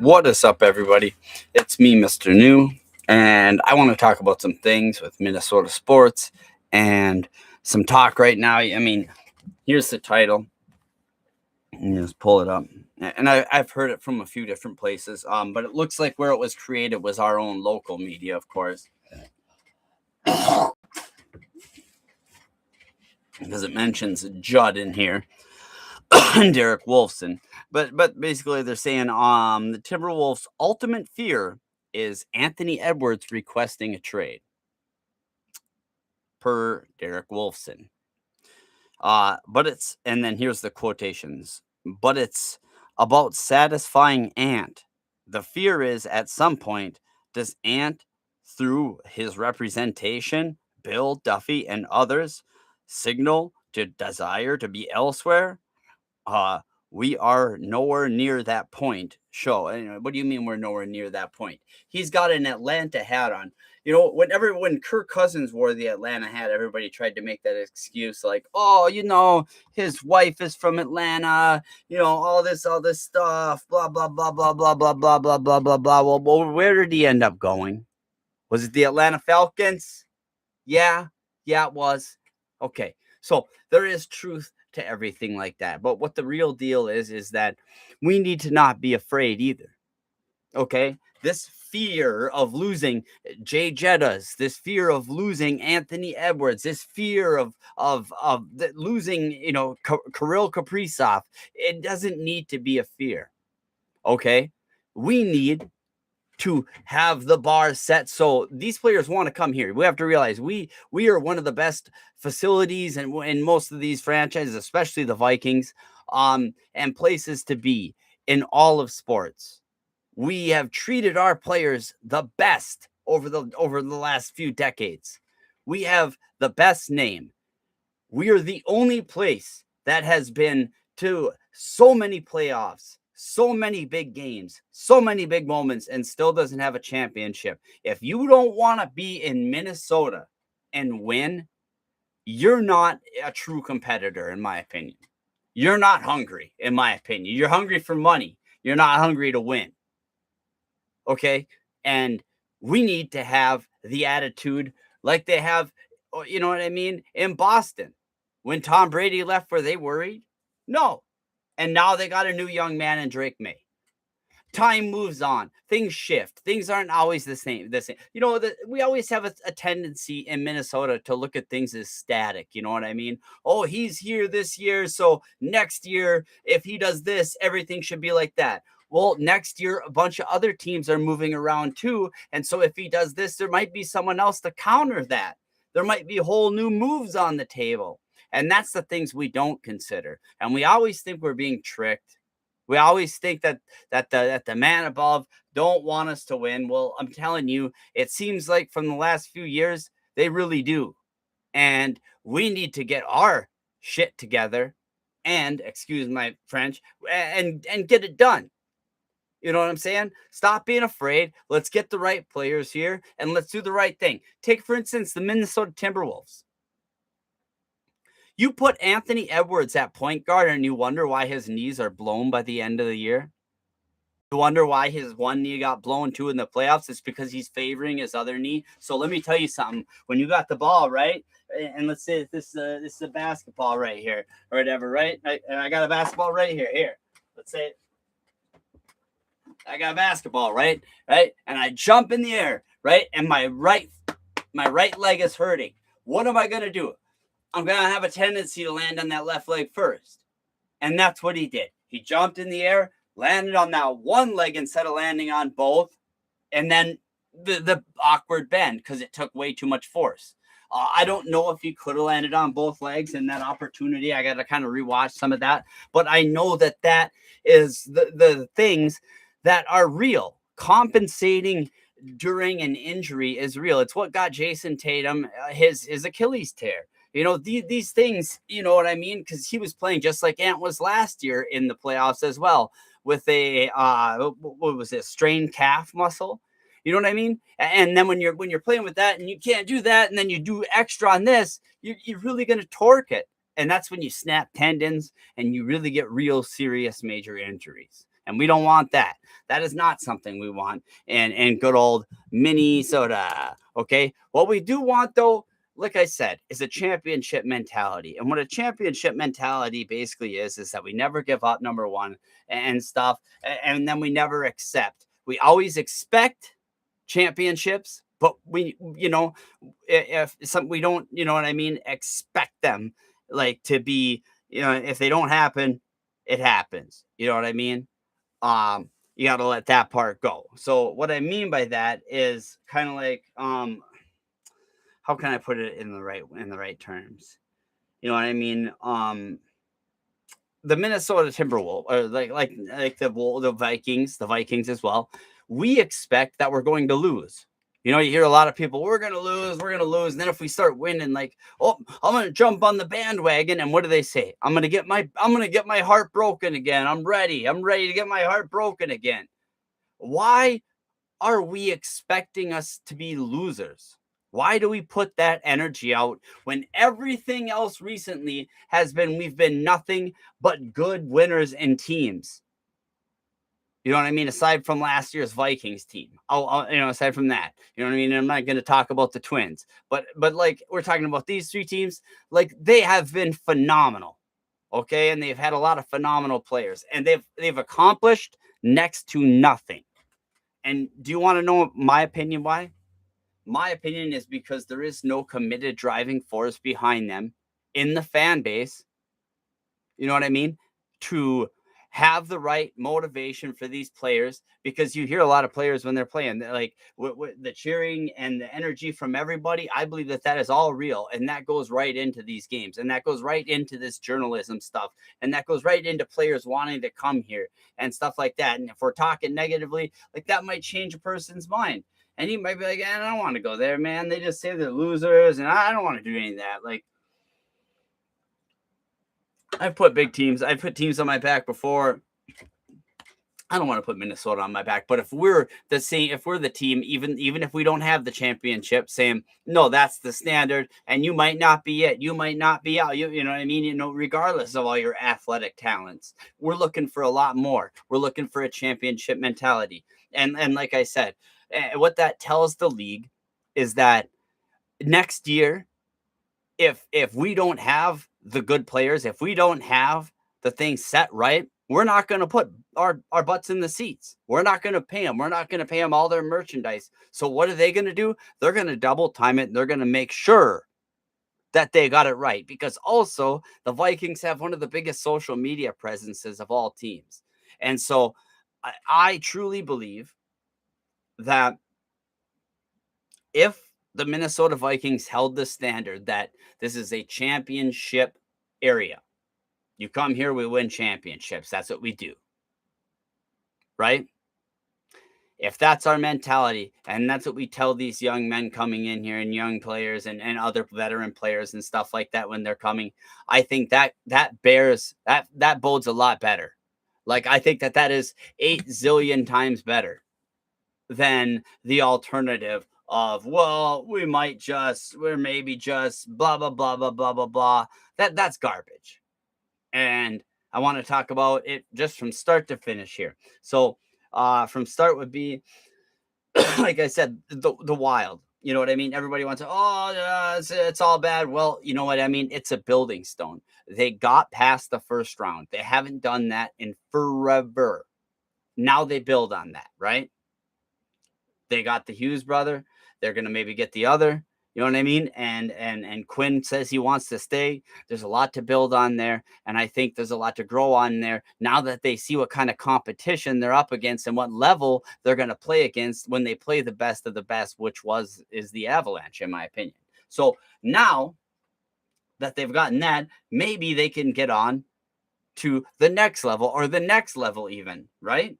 What is up, everybody? It's me, Mr. New, and I want to talk about some things with Minnesota sports and some talk right now. I mean, here's the title. Just pull it up. And I've heard it from a few different places, but it looks like where it was created was our own local media, of course. Because it mentions Judd in here. Derek Wolfson. But basically they're saying the Timberwolves' ultimate fear is Anthony Edwards requesting a trade. Per Derek Wolfson. But it's, and then here's the quotations. But it's about satisfying Ant. The fear is at some point, does Ant, through his representation, Bill, Duffy, and others, signal to desire to be elsewhere? We are nowhere near that point. Anyway, what do you mean we're nowhere near that point? He's got an Atlanta hat on. You know, when Kirk Cousins wore the Atlanta hat, everybody tried to make that excuse like, oh, his wife is from Atlanta, all this stuff, blah, blah, blah, blah, blah, blah, blah, blah, blah, blah, blah. Well, where did he end up going? Was it the Atlanta Falcons? Yeah, it was. Okay, so there is truth to everything like that. But what the real deal is that we need to not be afraid either. Okay? This fear of losing Jay Jettas, this fear of losing Anthony Edwards, this fear of losing, Kirill Kaprizov, it doesn't need to be a fear. Okay? We need to have the bar set so these players want to come here. We have to realize we are one of the best facilities in most of these franchises, especially the Vikings, and places to be in all of sports. We have treated our players the best over the last few decades. We have the best name. We are the only place that has been to so many playoffs, so many big games, so many big moments, and still doesn't have a championship. If you don't want to be in Minnesota and win, you're not a true competitor, in my opinion. You're not hungry, in my opinion. You're hungry for money. You're not hungry to win. Okay? And we need to have the attitude like they have, you know what I mean, in Boston. When Tom Brady left, were they worried? No. And now they got a new young man in Drake May. Time moves on. Things shift. Things aren't always the same. We always have a tendency in Minnesota to look at things as static. You know what I mean? Oh, he's here this year, so next year, if he does this, everything should be like that. Well, next year, a bunch of other teams are moving around too. And so if he does this, there might be someone else to counter that. There might be whole new moves on the table. And that's the things we don't consider. And we always think we're being tricked. We always think that the man above don't want us to win. Well, I'm telling you, it seems like from the last few years, they really do. And we need to get our shit together and, excuse my French, and get it done. You know what I'm saying? Stop being afraid. Let's get the right players here and let's do the right thing. Take, for instance, the Minnesota Timberwolves. You put Anthony Edwards at point guard and you wonder why his knees are blown by the end of the year. You wonder why his one knee got blown too in the playoffs. It's because he's favoring his other knee. So let me tell you something. When you got the ball, right? And let's say this is a basketball right here or whatever, right? And I got a basketball right here. Here. Let's say I got a basketball, right? Right? And I jump in the air, right? And my right leg is hurting. What am I going to do? I'm going to have a tendency to land on that left leg first. And that's what he did. He jumped in the air, landed on that one leg instead of landing on both. And then the awkward bend because it took way too much force. I don't know if he could have landed on both legs in that opportunity. I got to kind of rewatch some of that. But I know that is the things that are real. Compensating during an injury is real. It's what got Jason Tatum his Achilles tear. These things, you know what I mean? Because he was playing just like Ant was last year in the playoffs as well with a, what was it, strained calf muscle. You know what I mean? And then when you're playing with that and you can't do that, and then you do extra on this, you're really going to torque it. And that's when you snap tendons and you really get real serious major injuries. and we don't want that. That is not something we want in good old Minnesota. Okay, what we do want though, like I said, is a championship mentality. And what a championship mentality basically is that we never give up, number one, and stuff, and then we never accept. We always expect championships, but we, if some we don't, you know what I mean, expect them like to be, if they don't happen, it happens. You know what I mean? You got to let that part go. So what I mean by that is kind of like how can I put it in the right terms? You know what I mean? The Minnesota Timberwolves, or like the Vikings as well. We expect that we're going to lose. You hear a lot of people, we're gonna lose, and then if we start winning, like, oh, I'm gonna jump on the bandwagon, and what do they say? I'm gonna get my heart broken again. I'm ready to get my heart broken again. Why are we expecting us to be losers? Why do we put that energy out when everything else recently we've been nothing but good winners and teams? You know what I mean? Aside from last year's Vikings team. Aside from that, you know what I mean? I'm not going to talk about the Twins, but like we're talking about these three teams, like they have been phenomenal. Okay. And they've had a lot of phenomenal players, and they've accomplished next to nothing. And do you want to know my opinion why? My opinion is because there is no committed driving force behind them in the fan base. You know what I mean? To have the right motivation for these players, because you hear a lot of players when they're playing, they're like the cheering and the energy from everybody. I believe that is all real, and that goes right into these games, and that goes right into this journalism stuff, and that goes right into players wanting to come here and stuff like that. And if we're talking negatively, like that might change a person's mind. And he might be like, I don't want to go there, man. They just say they're losers, and I don't want to do any of that. Like, I've put teams on my back before. I don't want to put Minnesota on my back, but if we're the team, even if we don't have the championship, saying no, that's the standard, and you might not be it, you might not be out, you know what I mean? Regardless of all your athletic talents, we're looking for a lot more. We're looking for a championship mentality, and like I said, what that tells the league is that next year, if we don't have the good players, if we don't have the thing set right, we're not going to put our butts in the seats. We're not going to pay them. We're not going to pay them all their merchandise. So what are they going to do? They're going to double time it. And they're going to make sure that they got it right, because also the Vikings have one of the biggest social media presences of all teams. And so I truly believe that if the Minnesota Vikings held the standard that this is a championship area, you come here, we win championships. That's what we do, right? If that's our mentality, and that's what we tell these young men coming in here, and young players and other veteran players and stuff like that when they're coming, I think that bodes a lot better. Like, I think that is 8 zillion times better than the alternative of, well, we're maybe just blah blah blah blah blah blah blah. That's garbage. And I want to talk about it just from start to finish here. So from start would be like I said, the Wild. You know what I mean? Everybody wants to, it's all bad. Well, you know what I mean? It's a building stone. They got past the first round. They haven't done that in forever. Now they build on that, right? They got the Hughes brother. They're gonna maybe get the other. You know what I mean? And Quinn says he wants to stay. There's a lot to build on there, and I think there's a lot to grow on there now that they see what kind of competition they're up against and what level they're going to play against when they play the best of the best, which is the Avalanche, in my opinion. So now that they've gotten that, maybe they can get on to the next level, or the next level even, right?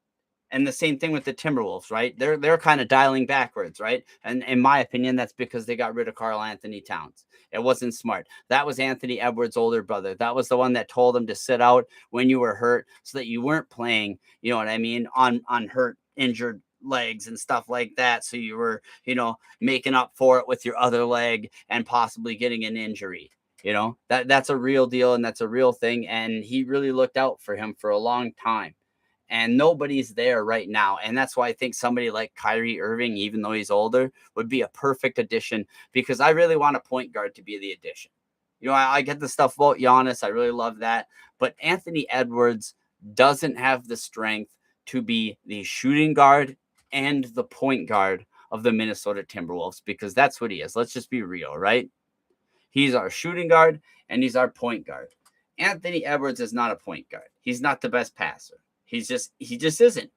And the same thing with the Timberwolves, right? They're kind of dialing backwards, right? And in my opinion, that's because they got rid of Karl-Anthony Towns. It wasn't smart. That was Anthony Edwards' older brother. That was the one that told him to sit out when you were hurt, so that you weren't playing, you know what I mean, on hurt, injured legs and stuff like that. So you were, making up for it with your other leg and possibly getting an injury. That's a real deal, and that's a real thing. And he really looked out for him for a long time. and nobody's there right now. And that's why I think somebody like Kyrie Irving, even though he's older, would be a perfect addition, because I really want a point guard to be the addition. I get the stuff about Giannis. I really love that. But Anthony Edwards doesn't have the strength to be the shooting guard and the point guard of the Minnesota Timberwolves, because that's what he is. Let's just be real, right? He's our shooting guard and he's our point guard. Anthony Edwards is not a point guard. He's not the best passer. He just isn't.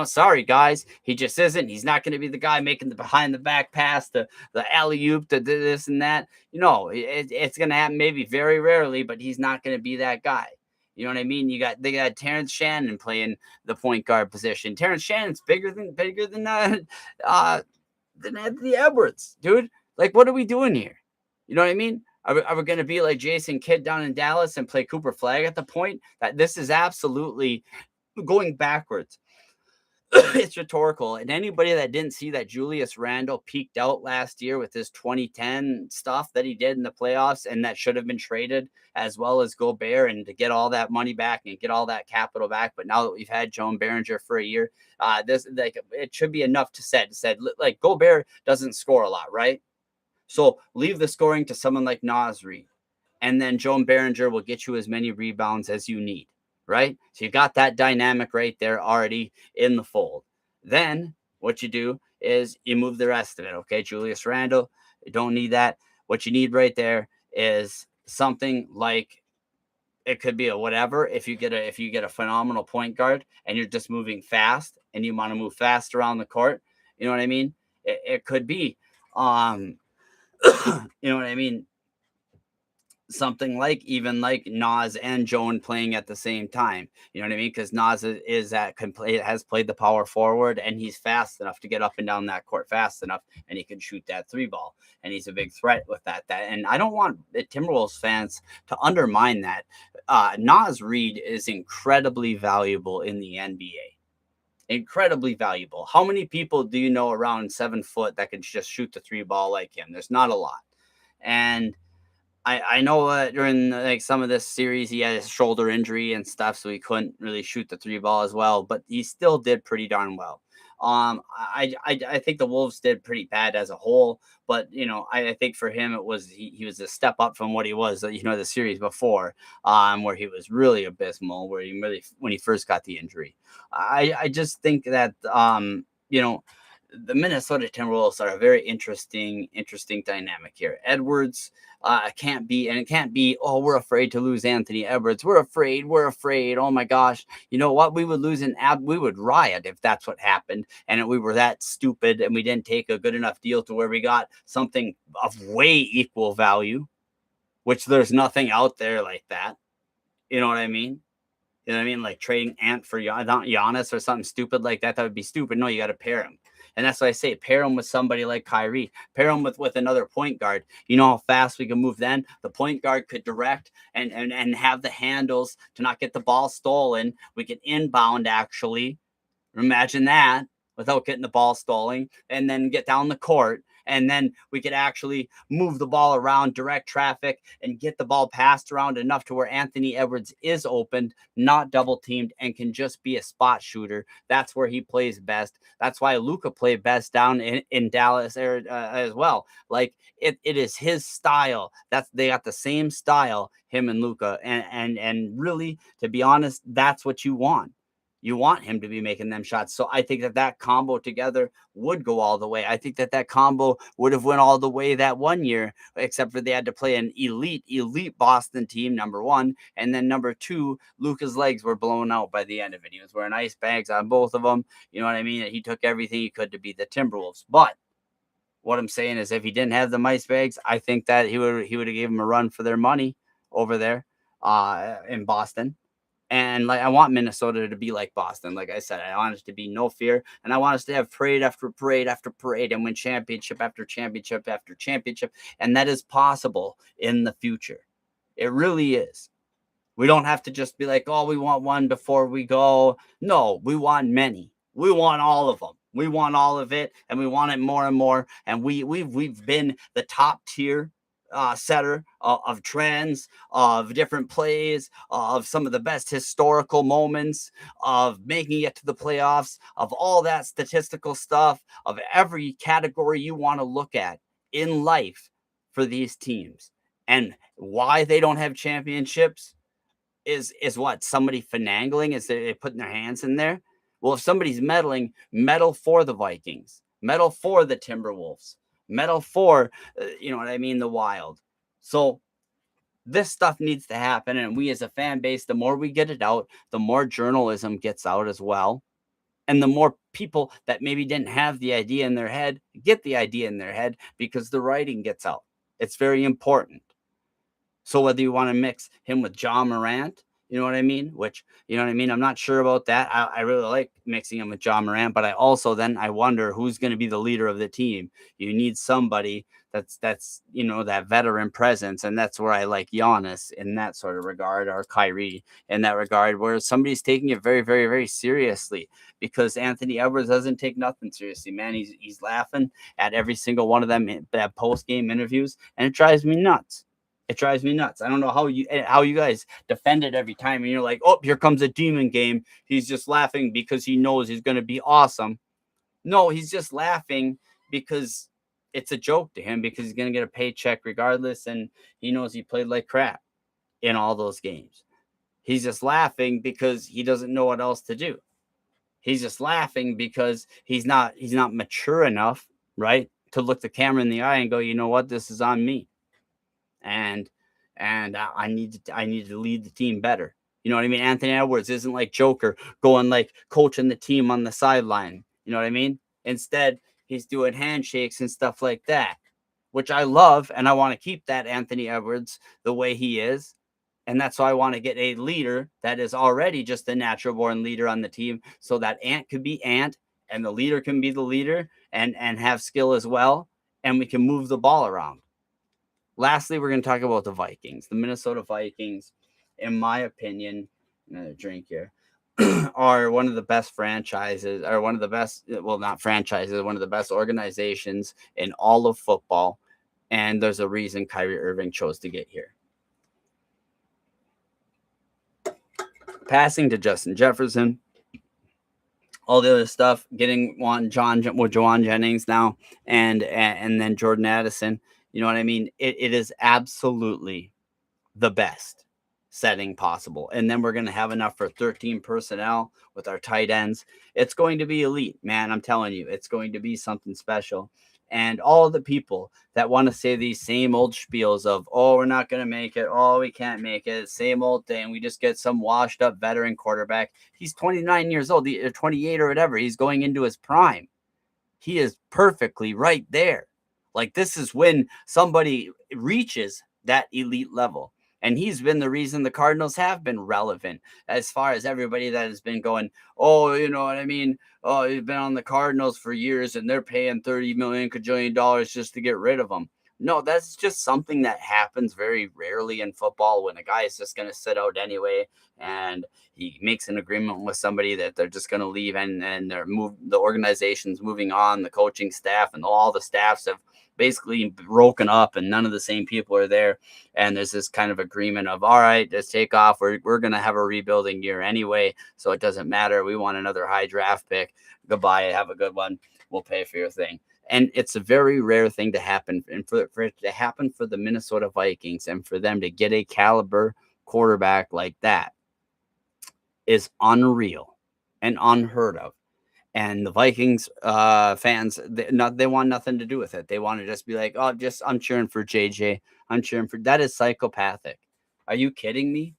Sorry guys, he just isn't. He's not going to be the guy making the behind the back pass, the alley oop, the this and that. It's going to happen maybe very rarely, but he's not going to be that guy. You know what I mean? They got Terrence Shannon playing the point guard position. Terrence Shannon's than Anthony Edwards, dude. Like, what are we doing here? You know what I mean? Are we going to be like Jason Kidd down in Dallas and play Cooper Flag at the point? That this is absolutely going backwards. It's rhetorical. And anybody that didn't see that Julius Randle peaked out last year with his 2010 stuff that he did in the playoffs, and that should have been traded, as well as Gobert, and to get all that money back and get all that capital back. But now that we've had Joan Behringer for a year, it should be enough to said like Gobert doesn't score a lot, right? So leave the scoring to someone like Naz Reid, and then Joan Behringer will get you as many rebounds as you need, right? So you got that dynamic right there already in the fold. Then what you do is you move the rest of it, okay? Julius Randle, you don't need that. What you need right there is something like, it could be a whatever. If you get a phenomenal point guard and you're just moving fast and you want to move fast around the court, you know what I mean? It could be you know what I mean? Something like, even like Nas and Joan playing at the same time. You know what I mean? Because Nas has played the power forward, and he's fast enough to get up and down that court fast enough, and he can shoot that three ball, and he's a big threat with that. And I don't want the Timberwolves fans to undermine that. Nas Reid is incredibly valuable in the NBA. Incredibly valuable. How many people do you know around 7 foot that can just shoot the three ball like him? There's not a lot. And I know during like some of this series he had a shoulder injury and stuff, so he couldn't really shoot the three ball as well. But he still did pretty darn well. I think the Wolves did pretty bad as a whole, but I think for him it was he was a step up from what he was the series before, where he was really abysmal, where he really when he first got the injury. I just think that the Minnesota Timberwolves are a very interesting dynamic here. Edwards can't be, oh, we're afraid to lose Anthony Edwards. We're afraid. Oh my gosh. You know what? We would lose we would riot if that's what happened. And we were that stupid and we didn't take a good enough deal to where we got something of way equal value, which there's nothing out there like that. You know what I mean? You know what I mean? Like trading Ant for Giannis or something stupid like that. That would be stupid. No, you got to pair him. And that's why I say pair him with somebody like Kyrie. Pair him with another point guard. You know how fast we can move then? The point guard could direct and have the handles to not get the ball stolen. We can inbound, actually. Imagine that, without getting the ball stolen, and then get down the court. And then we could actually move the ball around, direct traffic, and get the ball passed around enough to where Anthony Edwards is opened, not double teamed, and can just be a spot shooter. That's where he plays best. That's why Luka played best down in Dallas as well. Like it is his style. They got the same style, him and Luka, and really, to be honest, that's what you want. You want him to be making them shots. So I think that combo together would go all the way. I think that combo would have went all the way that one year, except for they had to play an elite Boston team, number one. And then number two, Luka's legs were blown out by the end of it. He was wearing ice bags on both of them. You know what I mean? He took everything he could to beat the Timberwolves. But what I'm saying is, if he didn't have the ice bags, I think that he would have gave him a run for their money over there in Boston. And like, I want Minnesota to be like Boston. Like I said, I want it to be no fear. And I want us to have parade after parade after parade and win championship after championship after championship. And that is possible in the future. It really is. We don't have to just be like, oh, we want one before we go. No, we want many. We want all of them. We want all of it, and we want it more and more. And we've been the top tier setter of trends, of different plays, of some of the best historical moments, of making it to the playoffs, of all that statistical stuff, of every category you want to look at in life for these teams. And why they don't have championships is what, somebody finagling? Is they putting their hands in there? Well, if somebody's meddling, meddle for the Vikings, meddle for the Timberwolves, meddle for you know what I mean, the Wild. So this stuff needs to happen, and we as a fan base, the more we get it out, the more journalism gets out as well, and the more people that maybe didn't have the idea in their head get the idea in their head because the writing gets out. It's very important. So whether you want to mix him with John Morant, you know what I mean? Which, you know what I mean? I'm not sure about that. I really like mixing him with John Morant, but I also then I wonder who's going to be the leader of the team. You need somebody that's that veteran presence, and that's where I like Giannis in that sort of regard, or Kyrie in that regard, where somebody's taking it very, very, very seriously. Because Anthony Edwards doesn't take nothing seriously, man. He's laughing at every single one of them that post game interviews, and it drives me nuts. It drives me nuts. I don't know how you guys defend it every time, and you're like, oh, here comes a demon game. He's just laughing because he knows he's going to be awesome. No, he's just laughing because it's a joke to him, because he's going to get a paycheck regardless, and he knows he played like crap in all those games. He's just laughing because he doesn't know what else to do. He's just laughing because he's not mature enough, right, to look the camera in the eye and go, you know what, this is on me, and I need to lead the team better. You know what I mean? Anthony Edwards isn't like Joker going like coaching the team on the sideline. You know what I mean? Instead, he's doing handshakes and stuff like that, which I love, and I want to keep that Anthony Edwards the way he is. And that's why I want to get a leader that is already just a natural born leader on the team, so that Ant could be Ant and the leader can be the leader, and have skill as well, and we can move the ball around. Lastly, we're going to talk about the Vikings. The Minnesota Vikings, in my opinion, another drink here, are one of the best franchises, or one of the best, well, not franchises, one of the best organizations in all of football. And there's a reason Kyrie Irving chose to get here. Passing to Justin Jefferson, all the other stuff, getting Juwan Jennings now, and then Jordan Addison. You know what I mean? It is absolutely the best setting possible. And then we're going to have enough for 13 personnel with our tight ends. It's going to be elite, man. I'm telling you, it's going to be something special. And all the people that want to say these same old spiels of, oh, we're not going to make it. Oh, we can't make it. Same old thing. We just get some washed up veteran quarterback. He's 29 years old, or 28 or whatever. He's going into his prime. He is perfectly right there. Like, this is when somebody reaches that elite level. And he's been the reason the Cardinals have been relevant, as far as everybody that has been going, oh, you know what I mean? Oh, he's been on the Cardinals for years and they're paying 30 million cajillion dollars just to get rid of him. No, that's just something that happens very rarely in football, when a guy is just going to sit out anyway, and he makes an agreement with somebody that they're just going to leave, and the organization's moving on, the coaching staff and all the staffs have basically broken up, and none of the same people are there. And there's this kind of agreement of, all right, let's take off. We're going to have a rebuilding year anyway, so it doesn't matter. We want another high draft pick. Goodbye. Have a good one. We'll pay for your thing. And it's a very rare thing to happen. And for it to happen for the Minnesota Vikings, and for them to get a caliber quarterback like that, is unreal and unheard of. And the Vikings fans, they want nothing to do with it. They want to just be like, oh, I'm cheering for JJ. I'm cheering for. That is psychopathic. Are you kidding me?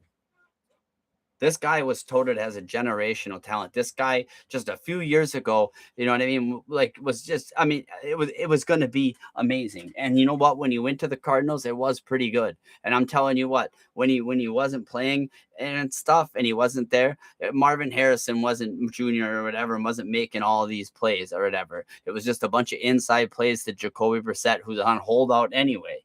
This guy was touted as a generational talent. This guy just a few years ago, you know what I mean? Like, was just, I mean, it was going to be amazing. And you know what? When he went to the Cardinals, it was pretty good. And I'm telling you what, when he wasn't playing and stuff, and he wasn't there, Marvin Harrison wasn't junior or whatever, and wasn't making all these plays or whatever. It was just a bunch of inside plays to Jacoby Brissett, who's on holdout anyway.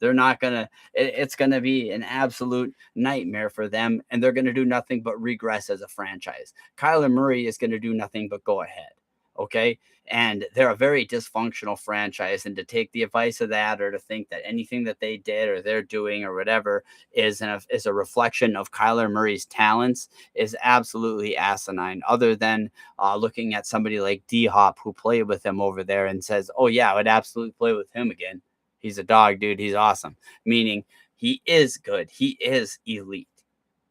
They're not going to, it's going to be an absolute nightmare for them. And they're going to do nothing but regress as a franchise. Kyler Murray is going to do nothing but go ahead. Okay. And they're a very dysfunctional franchise. And to take the advice of that, or to think that anything that they did or they're doing or whatever is a reflection of Kyler Murray's talents is absolutely asinine. Other than looking at somebody like D Hop who played with him over there and says, "Oh yeah, I would absolutely play with him again. He's a dog, dude. He's awesome." Meaning he is good. He is elite.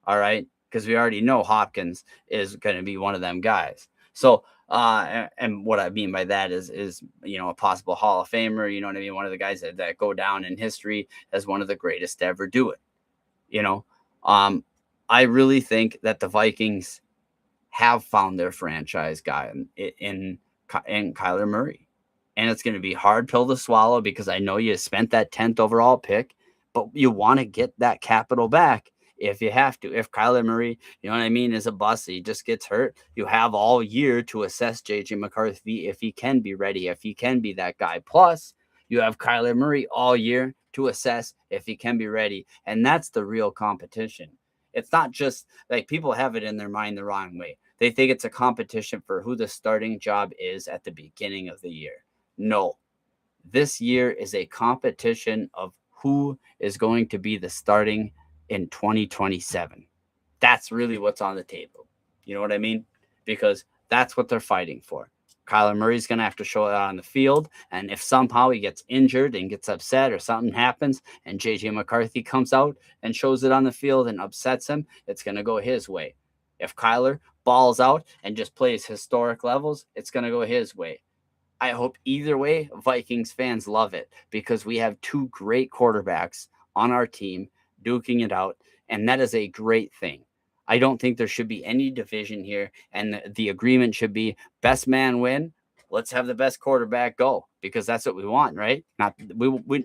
All right. Because we already know Hopkins is going to be one of them guys. So, and what I mean by that is a possible Hall of Famer. You know what I mean? One of the guys that go down in history as one of the greatest to ever do it. You know, um, I really think that the Vikings have found their franchise guy in Kyler Murray. And it's going to be hard pill to swallow because I know you spent that 10th overall pick, but you want to get that capital back if you have to. If Kyler Murray, you know what I mean, is a bust, he just gets hurt, you have all year to assess JJ McCarthy if he can be ready, if he can be that guy. Plus, you have Kyler Murray all year to assess if he can be ready. And that's the real competition. It's not just like people have it in their mind the wrong way. They think it's a competition for who the starting job is at the beginning of the year. No, this year is a competition of who is going to be the starting in 2027. That's really what's on the table. You know what I mean? Because that's what they're fighting for. Kyler Murray's going to have to show it on the field. And if somehow he gets injured and gets upset or something happens and JJ McCarthy comes out and shows it on the field and upsets him, it's going to go his way. If Kyler balls out and just plays historic levels, it's going to go his way. I hope either way, Vikings fans love it because we have two great quarterbacks on our team duking it out, and that is a great thing. I don't think there should be any division here, and the agreement should be best man win. Let's have the best quarterback go because that's what we want, right? Not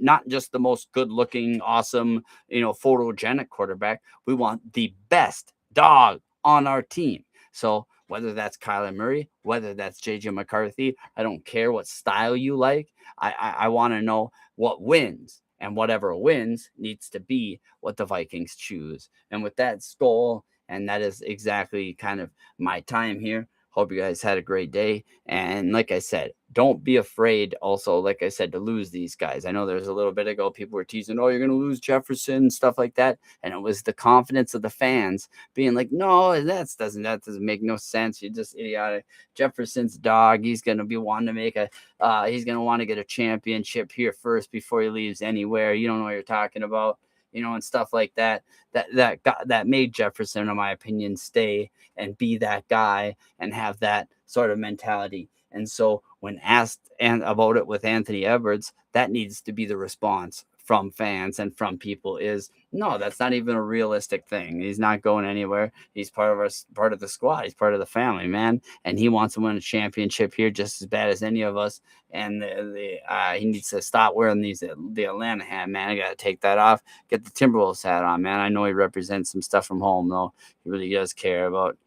not just the most good-looking, awesome, photogenic quarterback. We want the best dog on our team. So whether that's Kyler Murray, whether that's JJ McCarthy, I don't care what style you like. I want to know what wins. And whatever wins needs to be what the Vikings choose. And with that goal, and that is exactly kind of my time here. Hope you guys had a great day. And like I said, don't be afraid also, like I said, to lose these guys. I know there's a little bit ago people were teasing, oh, you're going to lose Jefferson, stuff like that. And it was the confidence of the fans being like, no, that doesn't make no sense. You're just idiotic. Jefferson's dog. He's going to be wanting to make he's going to want to get a championship here first before he leaves anywhere. You don't know what you're talking about, and stuff like that. That made Jefferson, in my opinion, stay and be that guy and have that sort of mentality. And so when asked about it with Anthony Edwards, that needs to be the response from fans and from people is no, that's not even a realistic thing. He's not going anywhere. He's part of the squad. He's part of the family, man. And he wants to win a championship here just as bad as any of us. And he needs to stop wearing the Atlanta hat, man. I got to take that off. Get the Timberwolves hat on, man. I know he represents some stuff from home, though. He really does care about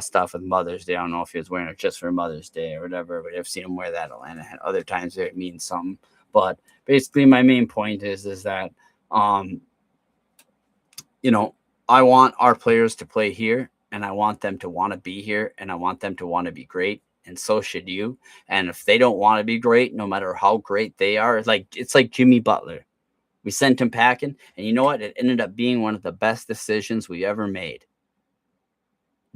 stuff with Mother's Day. I don't know if he was wearing it just for Mother's Day or whatever, but I've seen him wear that Atlanta hat other times where it means something. But basically, my main point is that, um, you know, I want our players to play here and I want them to want to be here and I want them to want to be great. And so should you. And if they don't want to be great, no matter how great they are, it's like Jimmy Butler. We sent him packing, and you know what? It ended up being one of the best decisions we ever made.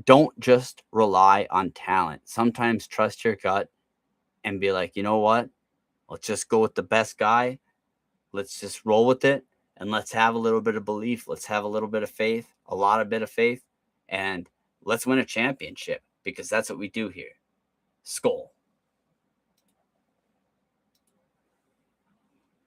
Don't just rely on talent. Sometimes trust your gut and be like, you know what? Let's just go with the best guy. Let's just roll with it and let's have a little bit of belief. Let's have a little bit of faith, a lot of bit of faith, and let's win a championship because that's what we do here. Skull.